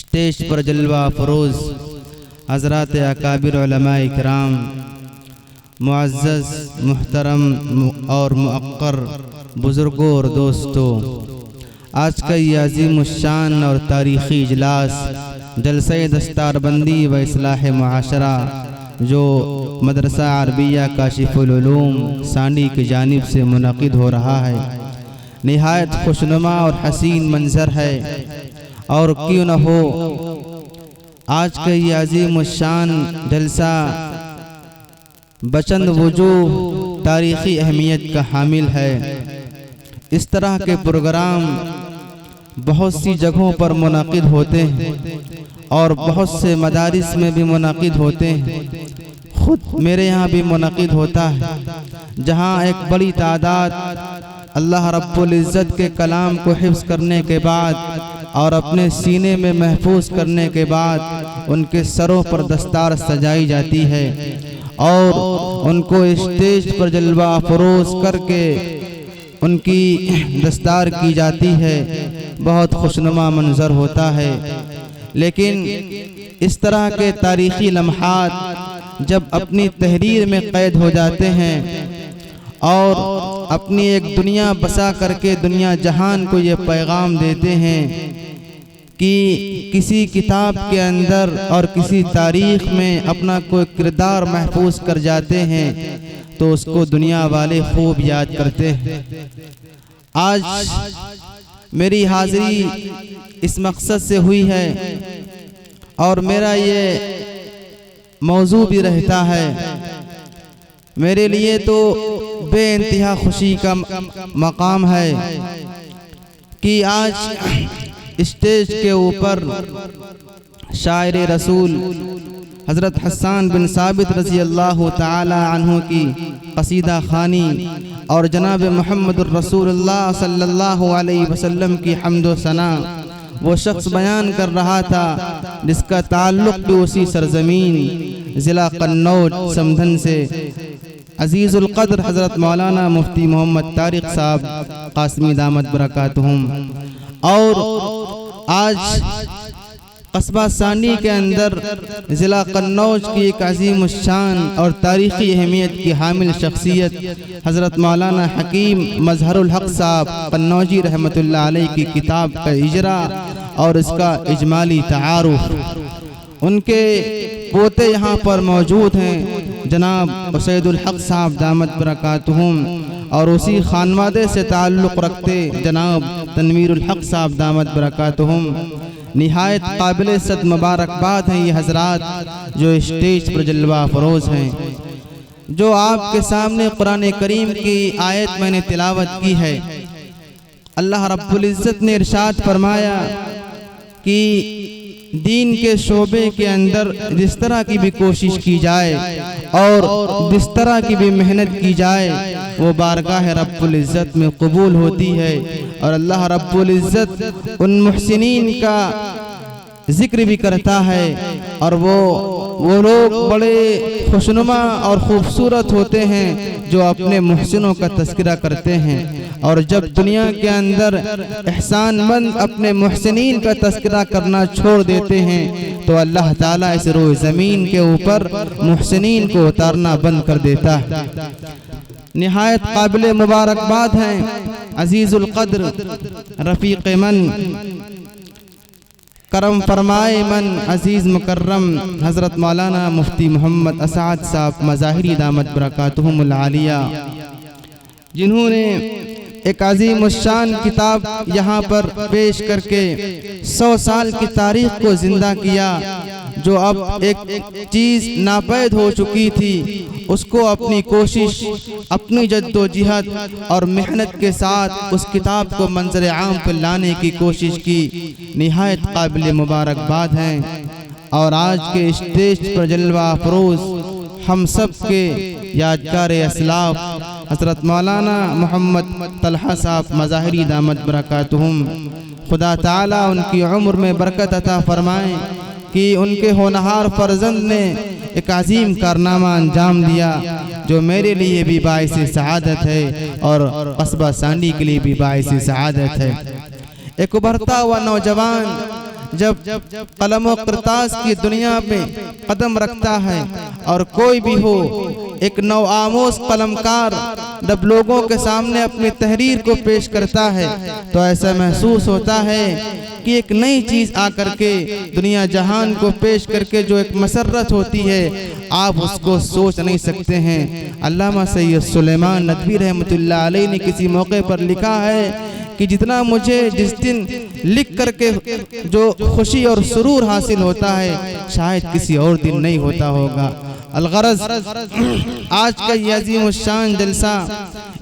Stage पर जलवा फरोज़ हज़रात अकाबिर उलमा इकराम, मुअज़्ज़ज़ मुहतरम और मुअक्कर बुज़ुर्गों और दोस्तों, आज का ये अज़ीमुश्शान और तारीख़ी इजलास जलसा दस्तारबंदी व इस्लाह मुआशरा जो मदरसा अरबिया काशिफुल उलूम सांडी की जानिब से मुनक़िद हो रहा है, निहायत खुशनुमा और हसीन मंज़र है। और क्यों न हो, आज का ये अज़ीमुश्शान जलसा बचंद वजूह तारीख़ी अहमियत का हामिल है। इस तरह के प्रोग्राम बहुत सी जगहों पर मुनक़िद होते हैं और बहुत से मदारिस में भी मुनक़िद होते हैं। खुद मेरे यहाँ भी मुनक़िद होता है, जहाँ एक बड़ी तादाद अल्लाह रब्बुल इज़्ज़त के कलाम को हिफ्ज़ करने के बाद और अपने सीने में महफूज करने के बाद उनके सरों पर दस्तार सजाई जाती है और उनको स्टेज पर जलवा फरोज़ करके उनकी दस्तार की जाती है। बहुत खुशनुमा मंजर होता है। लेकिन इस तरह के तारीख़ी लम्हात जब अपनी तहरीर में कैद हो जाते हैं और अपनी एक दुनिया बसा करके दुनिया जहान को ये पैगाम देते हैं कि किसी किताब के अंदर और किसी तारीख़ में अपना कोई किरदार महफूज कर जाते हैं तो उसको दुनिया वाले खूब याद करते हैं। आज मेरी हाज़िरी इस मकसद से हुई है और मेरा ये मौजू भी रहता है। मेरे लिए तो बेइंतहा खुशी का मकाम है कि आज स्टेज के ऊपर शायर रसूल हज़रत हसन बिन साबित रज़ी अल्लाह ताला अन्हु की क़सीदा ख़ानी और जनाब मुहम्मदुर रसूलुल्लाह सल्लल्लाहु अलैहि वसल्लम की हम्द व सना वो शख्स बयान कर रहा था जिसका ताल्लुक़ भी उसी सरज़मीन ज़िला कन्नौज समधन से अज़ीज़ुल क़द्र हज़रत मौलाना मुफ्ती मोहम्मद तारिक साहब क़ासिमी दामत बरकातुहुम। और आज कस्बा सांडी के अंदर ज़िला कन्नौज की एक अज़ीमुश्शान और तारीख़ी अहमियत की हामिल शख्सियत हज़रत मौलाना हकीम मज़हरुल हक़ साहब कन्नौजी रहमतुल्लाह अलैह की किताब का इजरा और इसका इजमाली तारुफ़, उनके पोते यहाँ पर मौजूद हैं जनाब सैयदुल हक़ साहब दामत बरकातुहुम और उसी खानवादे से ताल्लुक़ रखते जनाब तनवीरुल हक़ साहब दामत बरकातुहुम। निहायत काबिल सद मुबारकबाद हैं ये हज़रात जो स्टेज पर जलवा फरोज़ हैं। जो आपके सामने कुरान करीम की आयत मैंने तिलावत की है, अल्लाह रब्बुल इज़्ज़त ने इरशाद फरमाया कि दीन के शोबे के अंदर जिस तरह की भी कोशिश की जाए और जिस तरह की भी मेहनत की जाए वो बारगाह रब्बुल इज़्ज़त में कबूल होती है। और अल्लाह रब्बुल इज़्ज़त उन मुहसिनीन का जिक्र भी करता है और वो लोग बड़े खुशनुमा और ख़ूबसूरत होते हैं जो अपने मुहसिनों का तज़किरा करते हैं। और जब दुनिया के अंदर एहसानमंद अपने मुहसिनीन का तस्करा करना छोड़ देते हैं तो अल्लाह ताला इस रोए ज़मीन के ऊपर मुहसिनीन को उतारना बंद कर देता है। निहायत काबिल मुबारकबाद हैं अजीज़ुल क़द्र रफ़ीक़ मन करम फरमाए मन अजीज़ मुकर्रम हज़रत मौलाना मुफ्ती मोहम्मद असाद साहब मज़ाहिरी दामत बरकातुहुमुल आलिया, जिन्होंने एक अजीम शान किताब यहाँ पर पेश करके 100 साल की तारीख को जिंदा किया। जो अब एक चीज़ नापैद हो चुकी थी उसको अपनी कोशिश, अपनी जद्दोजहद और मेहनत के साथ उस किताब को मंजर आम पर लाने की कोशिश की। निहायत काबिल मुबारकबाद हैं। और आज के स्टेज पर जलवा अफरोज हम सब के यादगार असलाफ हज़रत मौलाना मोहम्मद तलहा साहब मज़ाहिरी दामत बरकातुहुम, खुदा ताला उनकी उम्र में बरकत अता फरमाए कि उनके होनहार फर्जंद ने एक अजीम कारनामा अंजाम दिया जो मेरे लिए भी बाइस सआदत है और कस्बा सांडी के लिए भी बाइस सआदत है। एक उभरता हुआ नौजवान जब कलम और करतास की दुनिया में कदम रखता है और कोई भी हो एक नौ आमोज कलमकार जब लोगों के सामने अपनी तहरीर को पेश करता है तो ऐसा महसूस होता है कि एक नई चीज़ आकर के दुनिया जहान को पेश करके जो एक मसरत होती है आप उसको सोच नहीं सकते हैं। अल्लामा सैयद सुलेमान नदवी रहमतुल्लाह अलैह ने किसी मौके पर लिखा है कि जितना मुझे जिस दिन लिख करके जो खुशी और सुरूर हासिल होता है शायद किसी और दिन नहीं होता होगा। अलगरज आज का ये अजीम शान जलसा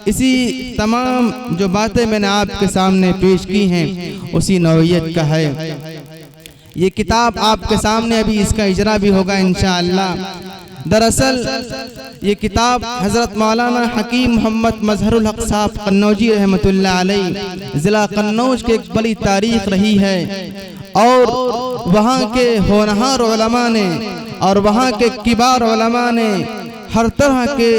इसी तमाम जो बातें मैंने आपके सामने पेश की हैं उसी नौइयत का है। ये किताब आपके सामने अभी इसका इजरा भी होगा इंशाअल्लाह। दरअसल ये किताब हज़रत मौलाना हकीम मोहम्मद मजहरुल हक साहब कन्नौजी रहमतुल्लाह अलैह ज़िला कन्नौज की एक बड़ी तारीख रही है और वहाँ के होनहार उलमा ने और वहाँ के किबार उलमा ने हर तरह के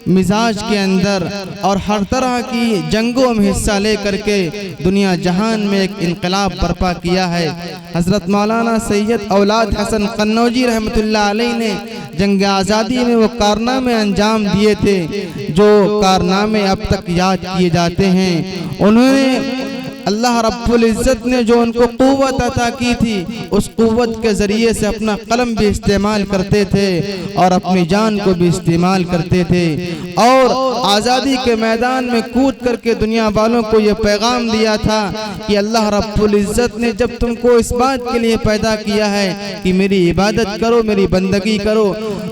मिजाज के अंदर और हर तरह की जंगों में हिस्सा ले करके दुनिया जहान में एक इनकलाब बर्पा किया है। हज़रत मौलाना सैयद औलाद हसन कन्नौजी रहमतुल्लाह अलैह ने जंग आज़ादी में वो कारनामे अंजाम दिए थे जो कारनामे अब तक याद किए जाते हैं। उन्होंने अल्लाह रब्बुल इज़्ज़त ने जो उनको क़ुव्वत अता की थी उस क़ुव्वत के ज़रिए से अपना कलम भी इस्तेमाल करते थे और अपनी जान को भी इस्तेमाल करते थे और आज़ादी के मैदान में कूद करके दुनिया वालों को ये पैगाम दिया था कि अल्लाह रब्बुल इज़्ज़त ने जब तुमको इस बात के लिए पैदा किया है कि मेरी इबादत करो, मेरी बंदगी करो,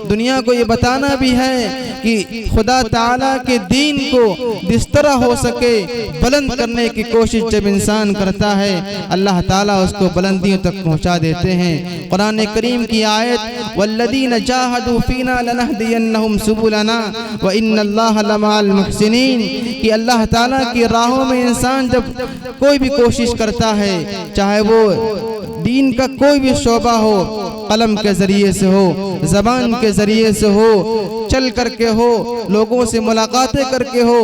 दुनिया को ये बताना भी है कि खुदा ताला के दीन को जिस तरह हो सके बुलंद करने की कोशिश जब इंसान करता है अल्लाह ताला उसको बुलंदियों तक पहुंचा देते हैं। कुरान करीम की आयत वल्लदीन जाहदू फीना लनहदियन्नहुम सुबुलना व इन्नल्लाह लमाल मुहसिनीन कि अल्लाह ताला की राहों में इंसान जब कोई भी कोशिश करता है चाहे वो दीन का कोई भी शोबा हो, कलम के जरिए से हो, जबान के जरिए से हो, चल करके हो, लोगों से मुलाकातें करके हो,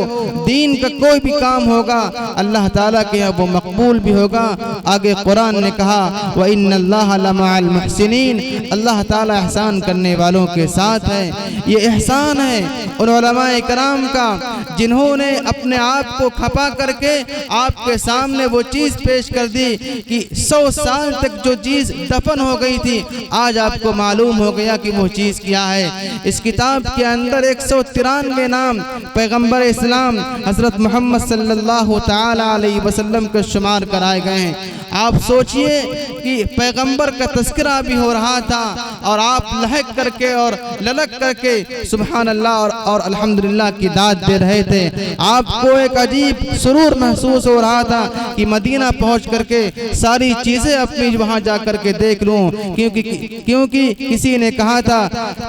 दीन का कोई भी काम होगा अल्लाह ताला के यहाँ वो मकबूल भी होगा। आगे कुरान ने कहा व इन्नल्लाह लमाल मुहसिनीन, अल्लाह ताला एहसान करने वालों के साथ है। ये एहसान है उन उलमाए कराम का जिन्होंने अपने आप को खपा करके आपके सामने वो चीज़ पेश कर दी कि 100 साल तक जो चीज़ दफन हो गई थी आज आपको मालूम हो गया कि वो चीज़ क्या है। इस किताब के अंदर 193 नाम पैगंबर इस्लाम हज़रत मोहम्मद सल्लल्लाहु ताला अलैहि वसल्लम के शुमार कराए गए हैं। आप सोचिए कि पैगंबर का तस्करा भी हो रहा था और आप लहक करके और ललक करके सुभान अल्लाह और अल्हम्दुलिल्लाह की दाद दे रहे थे। आपको एक अजीब सुरूर महसूस हो रहा था कि मदीना पहुंच करके सारी चीज़ें अपनी वहाँ जा करके देख लूँ, क्योंकि किसी ने कहा था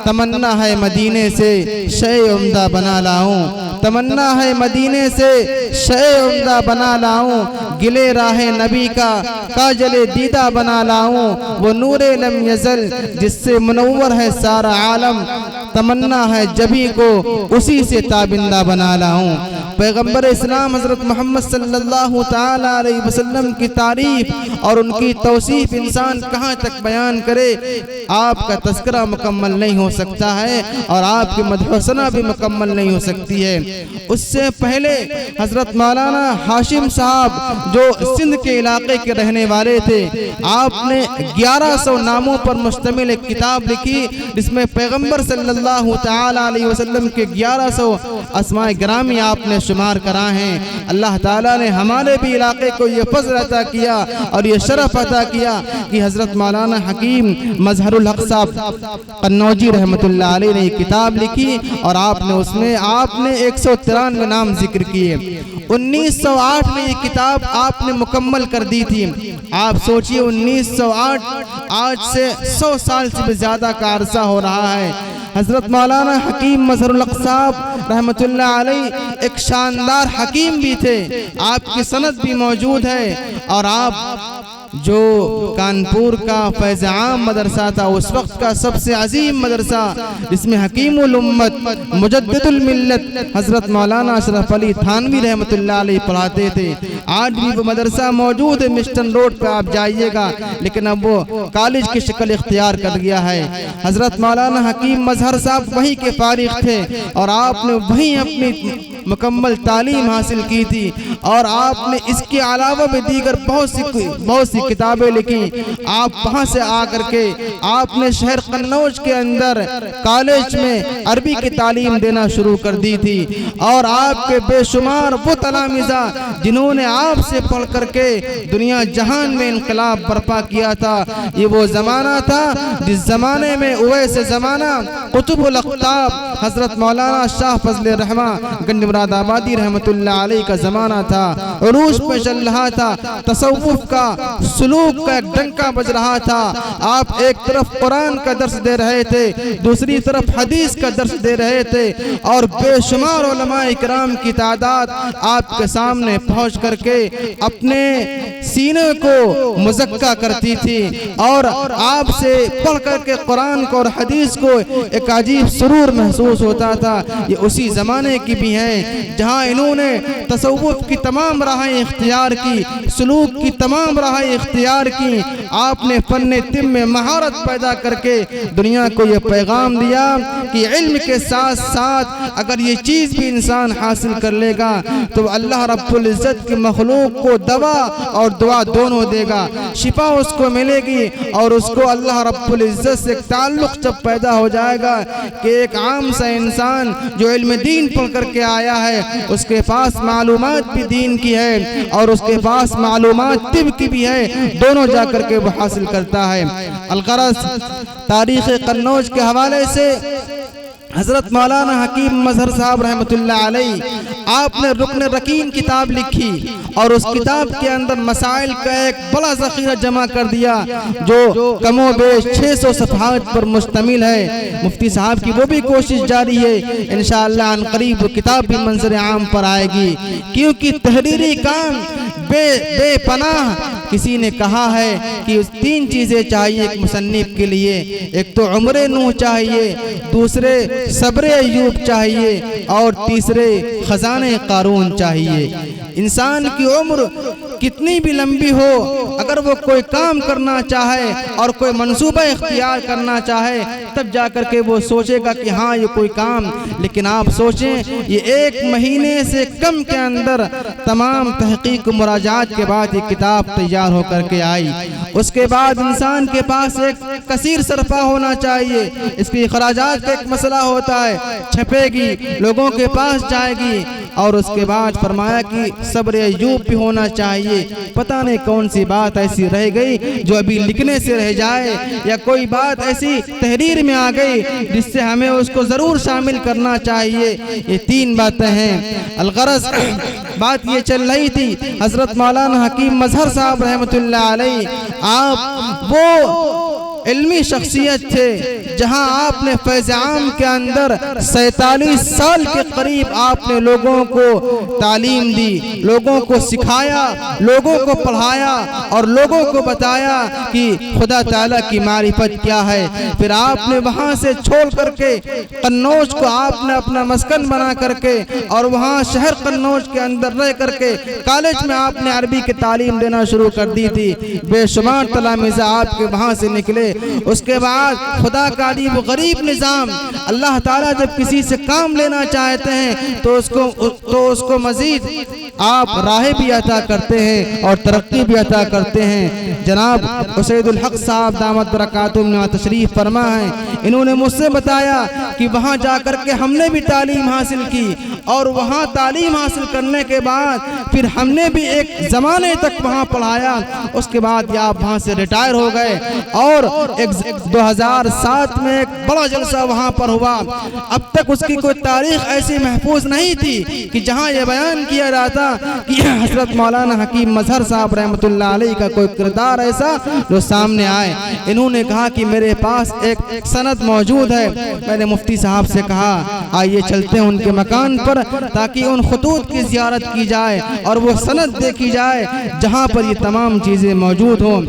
तमन्ना है मदीने से शे उम्दा बना लाऊं, तमन्ना है मदीने से शे उम्दा बना लाऊं, गिले राहे नबी का काजले दीदा बना लाऊं, वो नूरे लम यज़ल जिससे मुनव्वर है सारा आलम, तमन्ना है जबी को उसी से ताबिंदा बना लाऊं। पैगंबर इस्लाम हज़रत मोहम्मद सल्लल्लाहु ताला अलैहि वसल्लम की तारीफ और उनकी तौसीफ इंसान कहाँ तक बयान करे, आपका तज़किरा मुकम्मल नहीं हो सकता है और आपकी मदहसना भी मुकम्मल नहीं हो सकती है। उससे पहले हज़रत मौलाना हाशिम साहब जो सिंध के इलाके के रहने वाले थे, आपने 1100 नामों पर मुश्तमिल एक किताब लिखी जिसमें पैगंबर सल्लल्लाहु ताला अलैहि वसल्लम के 1100 अस्माए गिरामी आपने शुमार करा हैं। अल्लाह ताला ने हमारे भी इलाके को ये फज़ल अता किया और ये शरफ अता किया कि हज़रत मौलाना हकीम मजहरुल हक साहब कन्नौजी रहमतुल्लाह अलैह ने किताब लिखी और उसमें आपने 193 नाम जिक्र किए। 1908 में ये किताब आपने मुकम्मल कर दी थी। आप सोचिए 1908, आज से 100 साल से भी ज़्यादा का अरसा हो रहा है। हज़रत मौलाना हकीम मजहरुल हक साहब रहमतुल्लाह अलैह एक शानदार हकीम भी थे, आपकी सनद भी मौजूद है और आप जो कानपुर का फैज़ आम मदरसा था, उस वक्त का सबसे अजीम मदरसा जिसमें हकीमुल उम्मत मुजद्दिदुल मिल्लत हज़रत मौलाना अशरफ अली थानवी रहमतुल्लाह अलैह पढ़ाते थे। आज भी वो मदरसा मौजूद है, मिस्टन रोड पे आप जाइएगा, लेकिन अब वो कॉलेज की शक्ल इख्तियार कर गया है। हज़रत मौलाना हकीम मजहर साहब वहीं के फारिग थे और आपने वहीं अपनी मुकम्मल तालीम हासिल की थी और आपने इसके अलावा भी दीगर बहुत सी किताबें लिखी। आप वहाँ से आकर के आपने शहर कन्नौज के अंदर कॉलेज में अरबी की तालीम देना शुरू कर दी थी और आपके बेशुमार वो तलामिज़ा जिन्होंने आपसे पढ़ करके दुनिया जहान में इनकलाब बर्पा किया था, ये वो ज़माना था जिस ज़माने में उवैस ज़माना कुतुबुल अख्ताब हज़रत मौलाना शाह फजल रहमान गंज मुरादाबादी रहमतुल्लाह अलैह का ज़माना था। उरूज पे चल रहा था, तसव्वुफ का सुलूक का एक डंका बज रहा था। आप एक तरफ कुरान का दर्स दे रहे थे, दूसरी तरफ हदीस का दर्स दे रहे थे और बेशुमार उलमाए इकराम की तादाद आपके सामने पहुंच करके अपने सीने को मुज़क्का करती थी और आपसे पढ़ करके कुरान को और हदीस को एक अजीब सुरूर महसूस होता था। ये उसी ज़माने की भी हैं जहाँ इन्होंने तसव्वुफ की तमाम राहें इख्तियार की, सुलूक की तमाम राहें इख्तियार की। आपने फन्ने तिब में महारत पैदा करके दुनिया को ये पैगाम दिया कि इल्म के साथ साथ अगर ये चीज़ भी इंसान हासिल कर लेगा तो अल्लाह रब्बुल इज़्ज़त की मखलूक को दवा और दुआ दोनों देगा, शिफा उसको मिलेगी और उसको अल्लाह रब्बुल इज़्ज़त से ताल्लुक़ जब पैदा हो जाएगा कि एक आम सा इंसान जो इल्म दीन पढ़ करके आया है, उसके पास मालूमात भी दीन की है और उसके पास मालूमात तिब की भी है, दोनों जाकर के वो हासिल करता है। अलगरज तारीख़ कन्नौज के हवाले से हज़रत मौलाना हकीम मजहर साहब रहमतुल्लाह अलैह आपने रुकन रकीन किताब लिखी और उस किताब के अंदर मसाइल का एक बड़ा ज़ख़ीरा जमा कर दिया जो कमोबेश 600 सफ़हात पर मुश्तमिल है। मुफ्ती साहब की वो भी कोशिश जारी है, इंशाअल्लाह अनक़रीब वो किताब भी मंज़र आम पर आएगी, क्योंकि तहरीरी काम बेपनाह किसी ने कहा है कि उस 3 चीज़ें चाहिए एक मुसन्निफ के लिए, एक तो उम्र नूह चाहिए, दूसरे सब्र अय्यूब चाहिए और तीसरे खजाने कारून चाहिए। इंसान की उम्र कितनी भी लंबी हो, अगर वो कोई काम करना चाहे और कोई मंसूबा इख्तियार करना चाहे तब जाकर के वो सोचेगा कि हाँ ये कोई काम, लेकिन आप सोचें ये 1 महीने से कम के अंदर तमाम तहकीक मुराजात के बाद ये किताब तैयार होकर के आई। उसके बाद इंसान के पास एक कसीर सरफा होना चाहिए, इसकी खराजात का एक मसला होता है, छपेगी, लोगों के पास जाएगी और उसके बाद फरमाया कि सब्र अय्यूब भी होना चाहिए। पता नहीं कौन सी बात ऐसी रह गई जो अभी लिखने से रह जाए या कोई बात ऐसी तहरीर में आ गई जिससे हमें उसको ज़रूर शामिल करना चाहिए। ये 3 बातें हैं। अलगरज बात ये चल रही थी हज़रत मौलाना हकीम मजहर साहब रहमतुल्लाह अलैह, आप वो इल्मी शख्सियत थे, जहां आपने फैज़ आम के अंदर 47 साल के करीब आपने लोगों को तालीम दी, लोगों को सिखाया, लोगों को पढ़ाया और लोगों को बताया कि खुदा ताला की मारिफत क्या है। फिर आपने वहां से छोड़ करके कन्नौज को आपने अपना मस्कन बना करके और वहां शहर कन्नौज के अंदर रह करके कॉलेज में आपने अरबी की तालीम देना शुरू कर दी थी। बेशुमार तलामिज़ा आपके वहां से निकले। उसके बाद खुदा का अजीब गरीब निज़ाम, अल्लाह ताला जब किसी से काम लेना चाहते हैं तो उसको मजीद आप राह भी अता करते हैं और तरक्की भी अता करते हैं। जनाब उसैदुल हक साहब दामत बरकातुहुम ने तशरीफ फरमा है, इन्होंने मुझसे बताया कि वहाँ जाकर के हमने भी तालीम हासिल की और वहाँ तालीम हासिल करने के बाद फिर हमने भी एक ज़माने तक वहाँ पढ़ाया। उसके बाद आप वहाँ से रिटायर हो गए और 2007 में एक बड़ा जलसा वहाँ पर हुआ। अब तक उसकी कोई तारीख ऐसी महफूज नहीं थी कि जहाँ ये बयान किया जाता कि हज़रत मौलाना हकीम मजहर साहब रहमतुल्लाह अलैह का कोई किरदार ऐसा जो सामने आए। इन्होंने कहा कि मेरे पास एक सनद मौजूद है। मैंने मुफ्ती साहब से कहा आइए चलते हैं उनके मकान पर ताकि उन खतूत की ज़ियारत की जाए और वो सनद देखी जाए जहाँ पर ये तमाम चीज़ें मौजूद हों।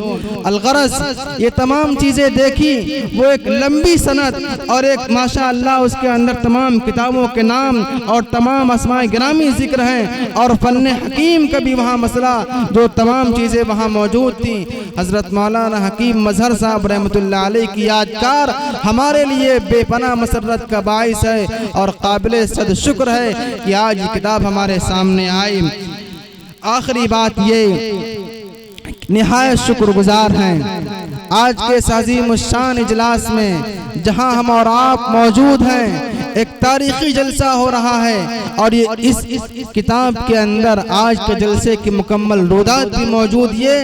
अलगरज ये तमाम चीज़ें देखी, वो एक लंबी सनद और एक माशाअल्लाह उसके अंदर तमाम किताबों के नाम और तमाम अस्माए गिरामी जिक्र हैं और फन्ने हकीम का भी वहाँ मसला, जो तमाम चीज़ें वहाँ मौजूद थी। हज़रत मौलाना हकीम मजहर साहब रहमतुल्लाह अलैह की यादगार हमारे लिए बेपनाह मसरत का बाइस है और काबिल सद शुक्र है कि आज ये किताब हमारे सामने आई। आखिरी बात ये, निहायत शुक्रगुजार हैं आज के अज़ीम शान इजलास में जहां हम और आप मौजूद हैं। एक तारीखी जलसा हो रहा है और ये इस किताब के अंदर आज के जलसे की मुकम्मल रुदात भी मौजूद ये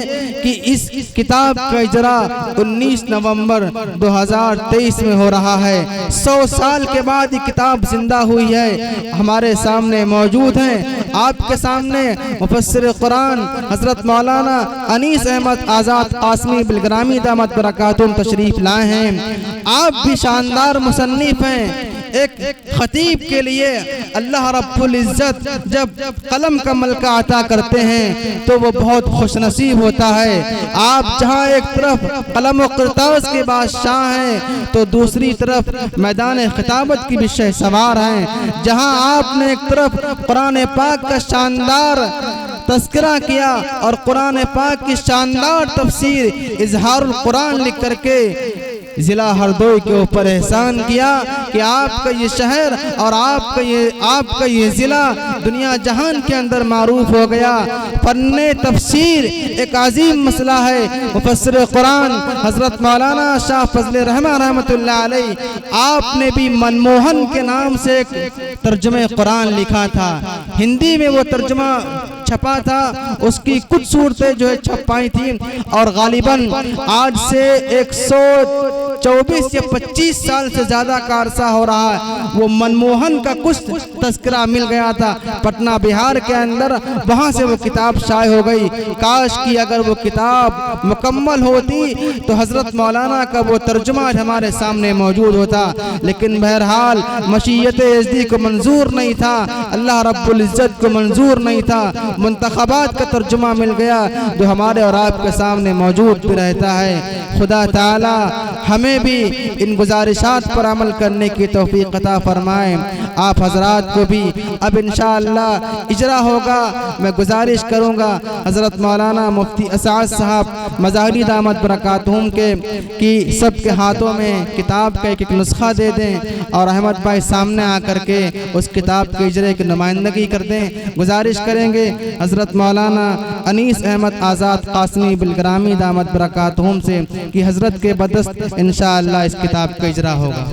कि इस किताब का इजरा 19 नवंबर 2023 में हो रहा है। 100 साल के बाद ये किताब जिंदा हुई है, हमारे सामने मौजूद है। आपके सामने मुफस्सिर कुरान हज़रत मौलाना अनीस अहमद आज़ाद कासमी बिलग्रामी दामत बरकातुहुम तशरीफ लाए हैं। आप भी शानदार मुसन्निफ हैं। एक खतीब के लिए अल्लाह रब्बुल इज़्ज़त जब कलम का मलका अता करते हैं तो वो बहुत खुशनसीब होता है। आप जहाँ एक तरफ कलम व किरतास के बादशाह हैं तो दूसरी तरफ मैदान खिताबत की भी शहसवार हैं। जहाँ आपने एक तरफ कुरान पाक का शानदार तस्करा किया और कुरान पाक की शानदार तफसीर इजहारुल कुरान लिख करके जिला हरदोई के ऊपर एहसान किया कि आपका ये शहर और आपका ये जिला दुनिया जहान के अंदर मारूफ हो गया। फन्ने तफसीर एक अजीम मसला है। मुफस्सिर कुरान हज़रत मौलाना शाह फजल रहमान रहमतुल्लाह अलैह आपने भी मनमोहन के नाम से एक तर्जुमे कुरान लिखा था। हिंदी में वो तर्जुमा छपा था, उसकी कुछ सूरतें जो है छप पाई थी और गालिबन आज से 124 या 25 साल से ज्यादा का अरसा हो रहा है। वो मनमोहन का कुछ तस्करा मिल गया था पटना बिहार के अंदर, वहां से वो किताब शाये हो गई। काश कि अगर वो किताब मुकम्मल होती तो हजरत मौलाना का वो तर्जुमा हमारे सामने मौजूद होता, लेकिन बहरहाल मशीयत यज़दी को मंजूर नहीं था, अल्लाह रब्बुल इज़्ज़त को मंजूर नहीं था। मुंतखबात का तर्जुमा मिल गया जो हमारे और आपके सामने मौजूद भी रहता है। खुदा ताला हमें भी इन गुजारिशात पर अमल करने की तौफीक अता फरमाए। आप हजरात को भी अब इंशाअल्लाह इजरा होगा। मैं गुजारिश करूँगा हज़रत मौलाना मुफ्ती असाद साहब मज़ाहरी दामत बरकातुहुम के कि सब के हाथों में किताब का एक नुस्खा दे दें और अहमद भाई सामने आकर के उस किताब के इजरे की नुमाइंदगी कर दें। गुजारिश करेंगे हज़रत मौलाना अनीस अहमद आज़ाद कासमी बिलग्रामी दामत बरकातुहुम से कि हज़रत के बदस्त इंशाअल्लाह इस किताब का इजरा होगा।